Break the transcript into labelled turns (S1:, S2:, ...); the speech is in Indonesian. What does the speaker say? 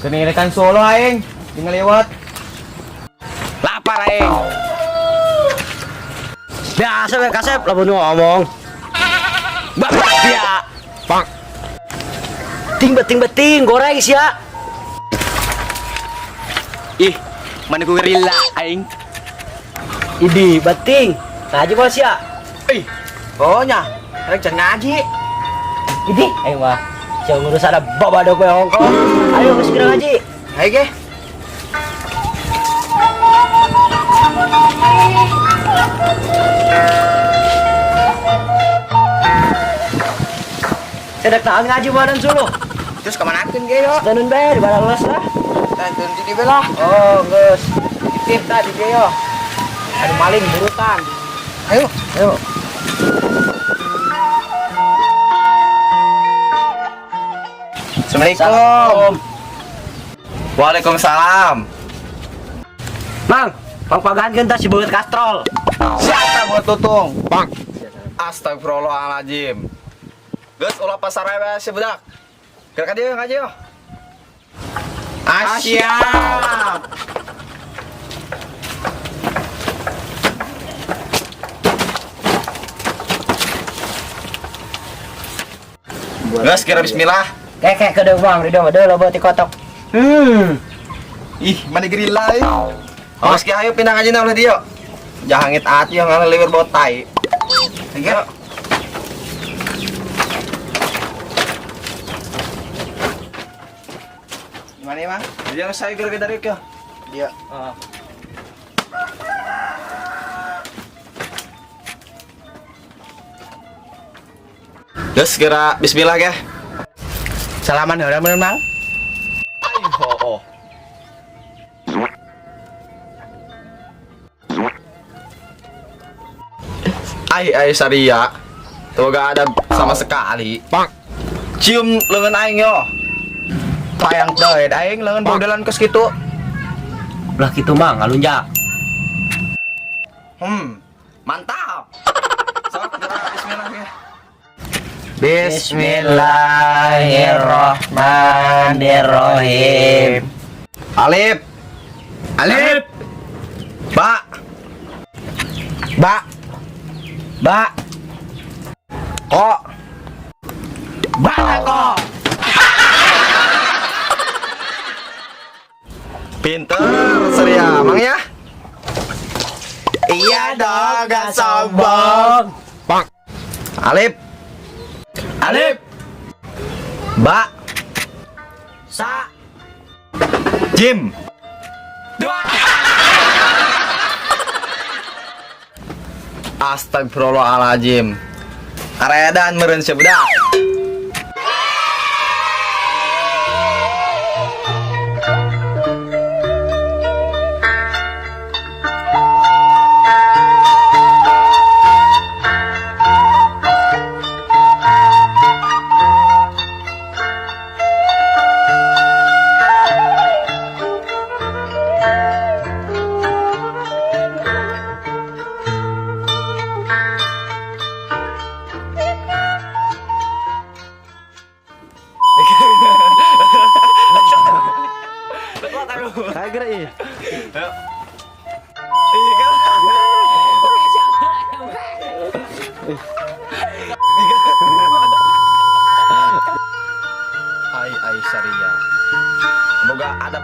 S1: Kenirikan Solo aing, tinggal lewat.
S2: Lapar aing. Biasa we kasep lamun ngomong. Bapak dia. Bang. Ting goreng sia. Ih, mana ku gerila aing. Idi bating. Ngaji bos sia.
S1: Ih, pokoknya rek jangan ngaji.
S2: Idi, ayo mah. Siang ngurus ada baba do kowe Hongkong. Ayo segera ngaji.
S1: Ayo ge.
S2: Sedek tahan ngaji badan sulu.
S1: Terus kemanakeun ge yo?
S2: Tanun bae di barang les lah.
S1: Tantun di belah.
S2: Oh, geus.
S1: Titip tadi ge yo.
S2: Ada maling burutan.
S1: Ayo.
S2: Ayo.
S1: Assalamualaikum. Waalaikumsalam.
S2: Mang, pangpagahan kita si beut kastrol.
S1: Siapa buat tutung? Bang. Astagfirullahaladzim. Geus ulah pasar we si budak. Gerak dia ngaji yo. Siap. Geus kira bismillah.
S2: Keke kedeu bang, di doa lo buat kotok.
S1: Ih, mana gerila ih. Awas ki ayo pindah ngaji ulah dia. Jahangit ati yang ngana liwir botai. Ayo. Gimana ya, Bang? Dia saya gerak dari ke. Dia. Terus kira bismillah ya. Salaman udah bener, Bang. Ayo. Ai Saria. Tuh gak ada sama sekali. Bang. Cium lengan aing yo. Payang deui aing lengan bodelan kos kitu.
S2: Lah kitu mang alunjak.
S1: Mantap. Sok bismillah ya.
S2: Bismillahirrahmanirrahim.
S1: Alif. Ba. Ko.
S2: Bako.
S1: Pinter Surya, Mang ya. Iya dong, gak sombong. Bang. Alif. Ba.
S2: Sa.
S1: Jim. Astagfirullahaladzim. Karedan meureun sebudak.
S2: Kayak gerak ya.
S1: Iya kan? Ai Saria. Semoga ada